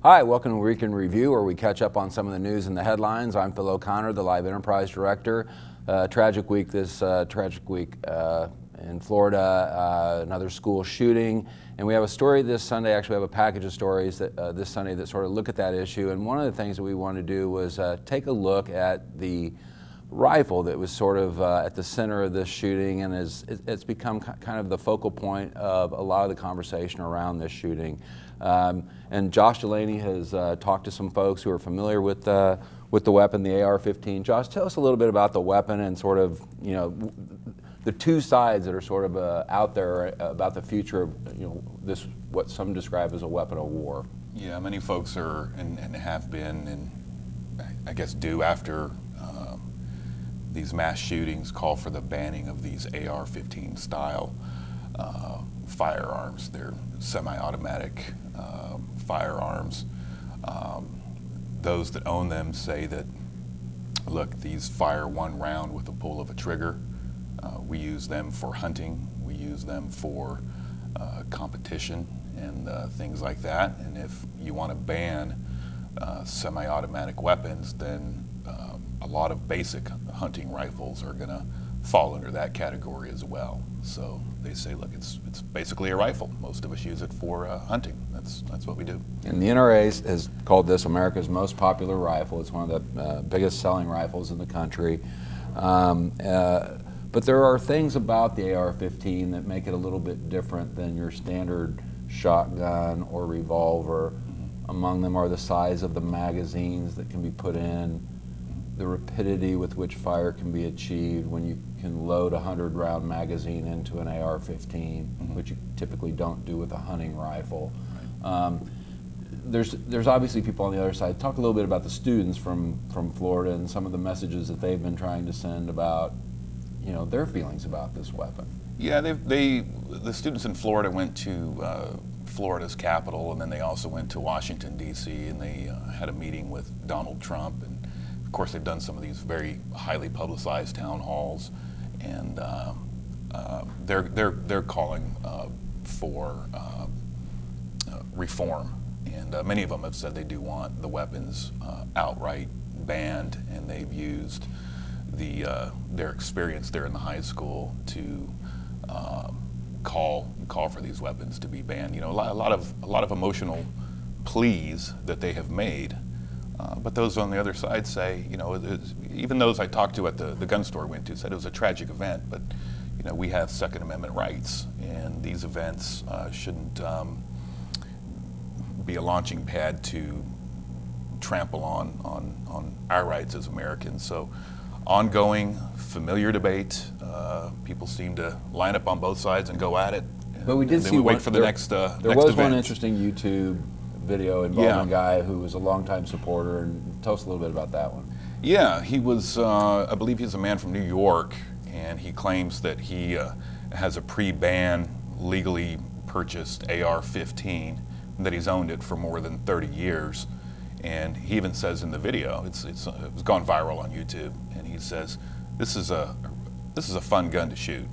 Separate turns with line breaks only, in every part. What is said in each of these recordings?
Hi, welcome to Week in Review, where we catch up on some of the news and the headlines. I'm Phil O'Connor, the Live Enterprise Director. Tragic week in Florida, another school shooting. And we have a story this Sunday, actually we have a package of stories this Sunday that sort of look at that issue. And one of the things that we wanted to do was take a look at the rifle that was sort of at the center of this shooting, and it's become kind of the focal point of a lot of the conversation around this shooting. And Josh Dulaney has talked to some folks who are familiar with the weapon, the AR-15. Josh, tell us a little bit about the weapon and sort of, you know, the two sides that are sort of out there about the future of, you know, this, what some describe as a weapon of war.
Yeah, many folks are and have been, and I guess do after these mass shootings, call for the banning of these AR-15 style firearms. They're semi-automatic firearms. Those that own them say that, look, these fire one round with the pull of a trigger. We use them for hunting. We use them for competition and things like that. And if you want to ban semi-automatic weapons, then a lot of basic hunting rifles are going to fall under that category as well. So they say, look, it's basically a rifle. Most of us use it for hunting. That's what we do. And
the NRA has called this America's most popular rifle. It's one of the biggest selling rifles in the country. But there are things about the AR-15 that make it a little bit different than your standard shotgun or revolver. Among them are the size of the magazines that can be put in, the rapidity with which fire can be achieved when you can load a 100-round magazine into an AR-15, which you typically don't do with a hunting rifle. There's obviously people on the other side. Talk a little bit about the students from Florida and some of the messages that they've been trying to send about, you know, their feelings about this weapon.
Yeah, the students in Florida went to Florida's capital, and then they also went to Washington, D.C., and they had a meeting with Donald Trump. And of course, they've done some of these very highly publicized town halls, and they're calling for reform. And many of them have said they do want the weapons outright banned, and they've used their experience there in the high school to call for these weapons to be banned. You know, a lot of emotional pleas that they have made. But those on the other side say, you know, even those I talked to at the gun store I went to said it was a tragic event, but, you know, we have Second Amendment rights, and these events shouldn't be a launching pad to trample on our rights as Americans. So, ongoing, familiar debate. People seem to line up on both sides and go at it.
But we did see
wait for the next
there
next
was
event.
one interesting YouTube video involving a guy who was a longtime supporter, and tell us a little bit about that one.
Yeah, he was, I believe he's a man from New York, and he claims that he has a pre-ban, legally purchased AR-15, that he's owned it for more than 30 years. And he even says in the video, it's gone viral on YouTube, and he says, this is a fun gun to shoot,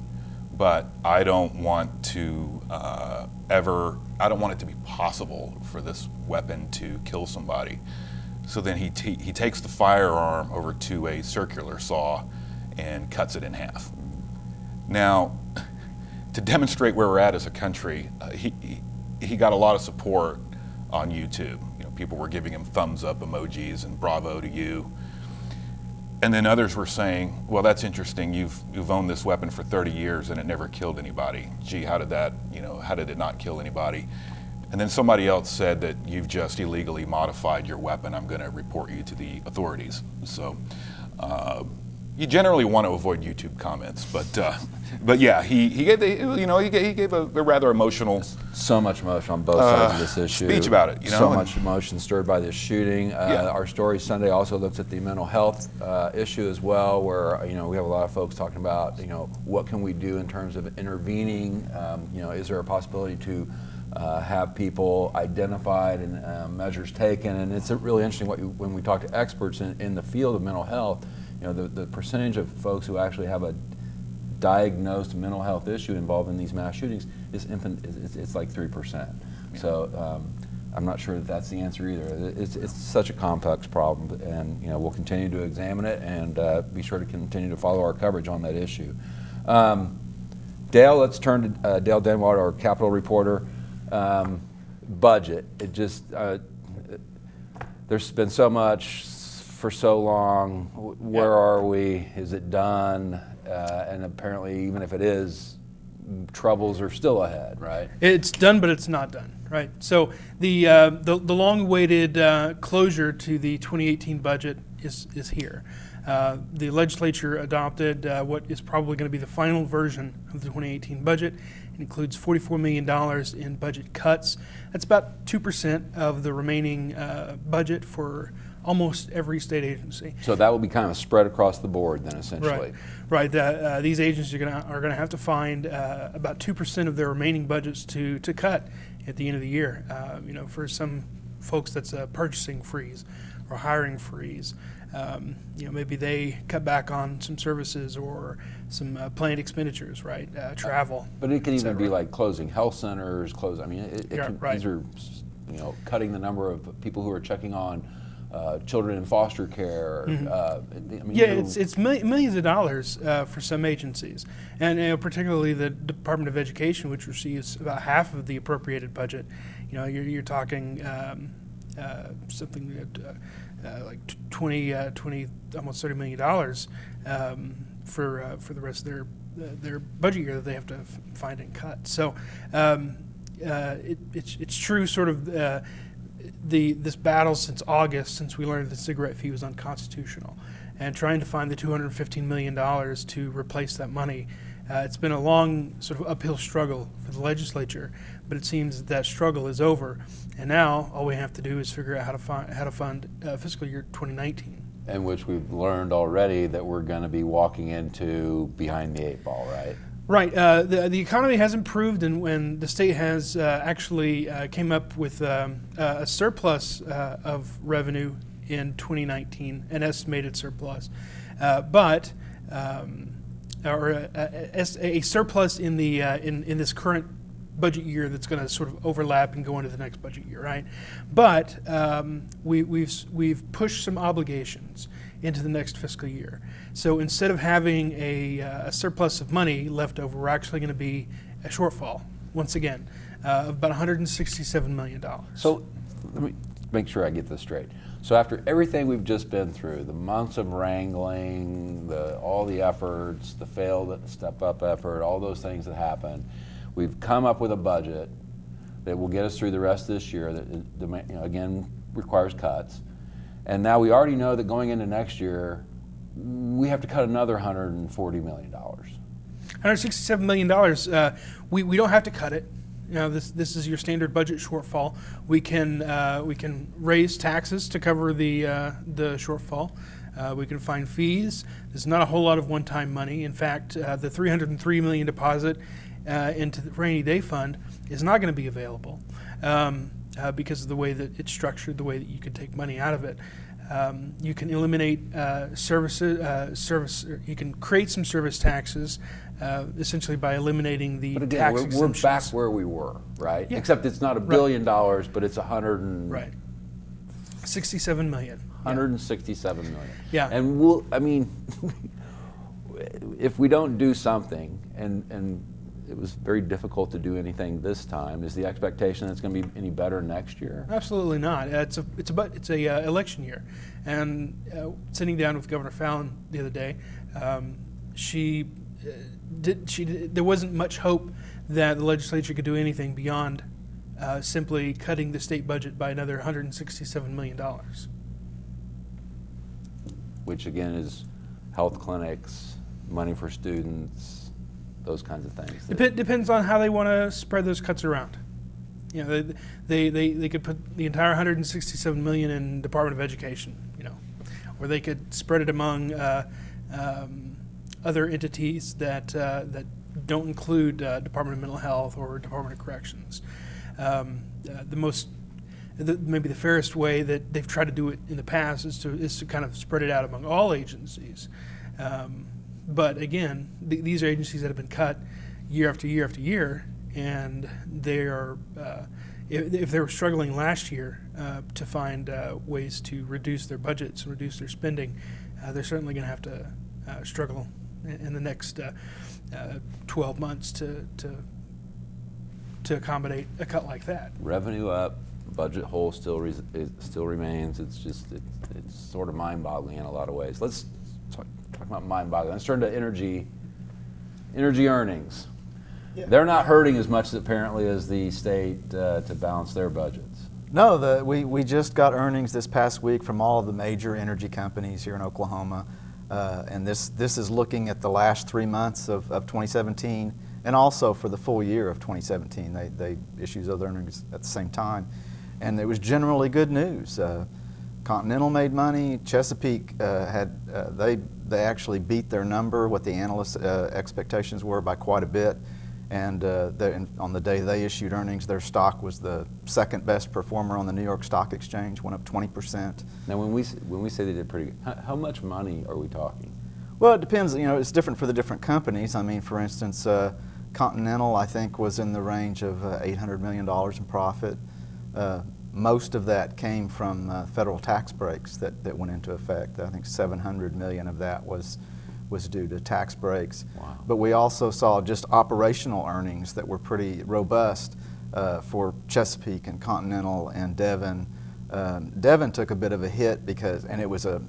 but I don't want to I don't want it to be possible for this weapon to kill somebody. So then he takes the firearm over to a circular saw and cuts it in half. Now, to demonstrate where we're at as a country, he got a lot of support on YouTube. You know, people were giving him thumbs up emojis and bravo to you. And then others were saying, well, that's interesting, you've owned this weapon for 30 years and it never killed anybody. Gee, how did that, you know, how did it not kill anybody? And then somebody else said that you've just illegally modified your weapon, I'm going to report you to the authorities. So you generally want to avoid YouTube comments, but yeah, he gave a rather emotional,
so much emotion on both sides of this issue.
Speech about it, you know,
so much emotion stirred by this shooting. Our story Sunday also looks at the mental health issue as well, where, you know, we have a lot of folks talking about, you know, what can we do in terms of intervening. You know, is there a possibility to have people identified and measures taken? And it's really interesting when we talk to experts in the field of mental health. You know, the percentage of folks who actually have a diagnosed mental health issue involved in these mass shootings is it's like 3%. Yeah. So I'm not sure that that's the answer either. It's such a complex problem, and we'll continue to examine it and be sure to continue to follow our coverage on that issue. Dale, let's turn to Dale Denwalt, our capital reporter. Budget. There's been so much for so long. Where are we? Is it done? And apparently, even if it is, troubles are still ahead, right?
It's done, but it's not done, right? So the long-awaited closure to the 2018 budget is here. The legislature adopted what is probably going to be the final version of the 2018 budget. It includes $44 million in budget cuts. That's about 2% of the remaining budget for almost every state agency.
So that will be kind of spread across the board then, essentially.
Right. These agencies are going to have to find about 2% of their remaining budgets to cut at the end of the year. For some folks, that's a purchasing freeze or hiring freeze. Maybe they cut back on some services or some planned expenditures, right? Travel.
But it can even be like closing health centers, these are, cutting the number of people who are checking on children in foster care.
It's millions of dollars for some agencies, and particularly the Department of Education, which receives about half of the appropriated budget. You're talking something like 20, almost $30 million for the rest of their budget year that they have to find and cut. So it's true, sort of. This battle since August, since we learned the cigarette fee was unconstitutional, and trying to find the $215 million to replace that money. It's been a long sort of uphill struggle for the legislature, but it seems that struggle is over, and now all we have to do is figure out how to fund fiscal year 2019.
And which we've learned already that we're going to be walking into behind the 8 ball, right?
Right. The economy has improved, and when the state has actually came up with a surplus of revenue in 2019, an estimated surplus, or a surplus in the in this current budget year that's going to sort of overlap and go into the next budget year, right? But we've pushed some obligations into the next fiscal year. So instead of having a surplus of money left over, we're actually going to be a shortfall, once again, of about $167 million.
So let me make sure I get this straight. So after everything we've just been through, the months of wrangling, all the efforts, the failed step-up effort, all those things that happened, we've come up with a budget that will get us through the rest of this year that, again, requires cuts. And now we already know that going into next year, we have to cut another $140 million.
$167 million. We don't have to cut it. This is your standard budget shortfall. We can raise taxes to cover the shortfall. We can find fees. There's not a whole lot of one-time money. In fact, the $303 million deposit into the rainy day fund is not going to be available because of the way that it's structured, the way that you can take money out of it. You can eliminate you can create some service taxes essentially by eliminating the tax exemptions.
We're back where we were, right?
Yeah.
Except it's not $1 billion, but it's
$67 million.
$167 million.
Yeah.
And if we don't do something, and it was very difficult to do anything this time, is the expectation that it's going to be any better next year?
Absolutely not. It's a election year, and sitting down with Governor Fallon the other day, there wasn't much hope that the legislature could do anything beyond simply cutting the state budget by another $167 million.
Which again is health clinics, money for students, those kinds of things.
Depends on how they want to spread those cuts around. They could put the entire $167 million in Department of Education, or they could spread it among other entities that don't include Department of Mental Health or Department of Corrections. Maybe the fairest way that they've tried to do it in the past is to kind of spread it out among all agencies. But again, these are agencies that have been cut year after year after year, and they are if they were struggling last year to find ways to reduce their budgets and reduce their spending, they're certainly going to have to struggle in the next 12 months to accommodate a cut like that.
Revenue up, budget hole still remains. It's sort of mind-boggling in a lot of ways. Let's talk about mind-boggling. Let's turn to energy earnings. Yeah. They're not hurting as much apparently as the state to balance their budgets.
No, we just got earnings this past week from all of the major energy companies here in Oklahoma, and this is looking at the last 3 months of 2017, and also for the full year of 2017. They issued those earnings at the same time, and it was generally good news. Continental made money. Chesapeake they actually beat their number, what the analysts' expectations were, by quite a bit. And on the day they issued earnings, their stock was the second best performer on the New York Stock Exchange, went up 20%.
Now, when we say they did pretty good, how much money are we talking?
Well, it depends. You know, it's different for the different companies. I mean, for instance, Continental, I think, was in the range of $800 million in profit. Most of that came from federal tax breaks that went into effect. I think $700 million of that was due to tax breaks.
Wow.
But we also saw just operational earnings that were pretty robust for Chesapeake and Continental and Devon. Devon took a bit of a hit and it was a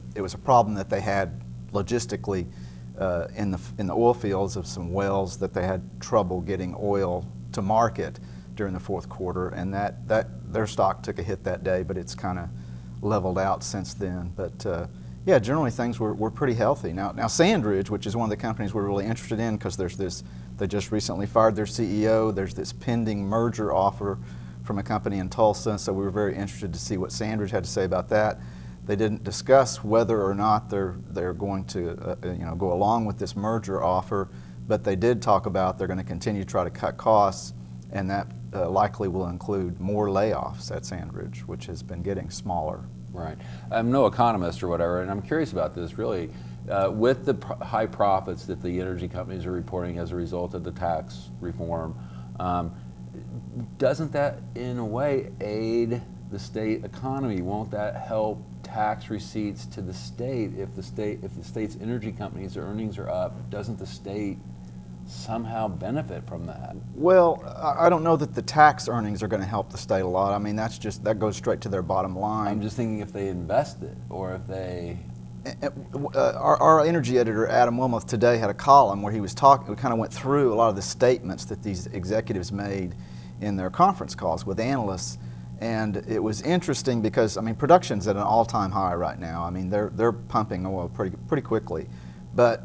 problem that they had logistically in the oil fields of some wells that they had trouble getting oil to market during the fourth quarter, and that their stock took a hit that day, but it's kind of leveled out since then. But yeah, generally things were pretty healthy. Now Sandridge, which is one of the companies we're really interested in, because they just recently fired their CEO. There's this pending merger offer from a company in Tulsa, so we were very interested to see what Sandridge had to say about that. They didn't discuss whether or not they're going to go along with this merger offer, but they did talk about they're going to continue to try to cut costs, and that likely will include more layoffs at Sandridge, which has been getting smaller.
Right. I'm no economist or whatever, and I'm curious about this really. With the high profits that the energy companies are reporting as a result of the tax reform, doesn't that in a way aid the state economy? Won't that help tax receipts to the state? If the state's energy companies' earnings are up, doesn't the state somehow benefit from that?
Well, I don't know that the tax earnings are going to help the state a lot. I mean, that goes straight to their bottom line.
I'm just thinking if they invest it, or if they...
Our energy editor, Adam Wilmoth, today had a column where he was talking, we kind of went through a lot of the statements that these executives made in their conference calls with analysts, and it was interesting because, I mean, production's at an all-time high right now. I mean, they're pumping oil pretty quickly, but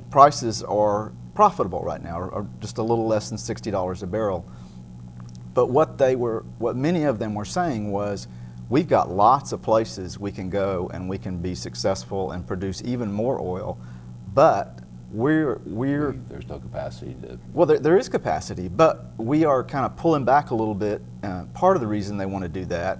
prices are profitable right now, or just a little less than $60 a barrel. But what many of them were saying was, we've got lots of places we can go and we can be successful and produce even more oil, but there's
no capacity to...
Well, there is capacity, but we are kind of pulling back a little bit. Part of the reason they want to do that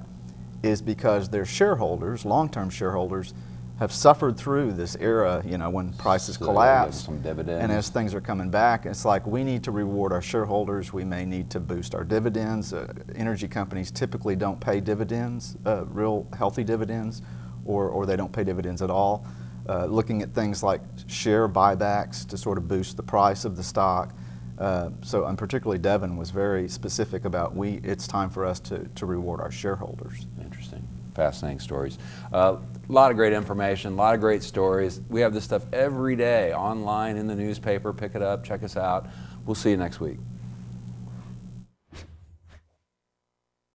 is because their shareholders, long-term shareholders, have suffered through this era, when prices collapse, and as things are coming back, it's like we need to reward our shareholders. We may need to boost our dividends. Energy companies typically don't pay dividends, real healthy dividends, or they don't pay dividends at all. Looking at things like share buybacks to sort of boost the price of the stock. And particularly Devon was very specific about it's time for us to reward our shareholders.
Interesting. Fascinating stories. A lot of great information, a lot of great stories. We have this stuff every day online in the newspaper. Pick it up, check us out. We'll see you next week.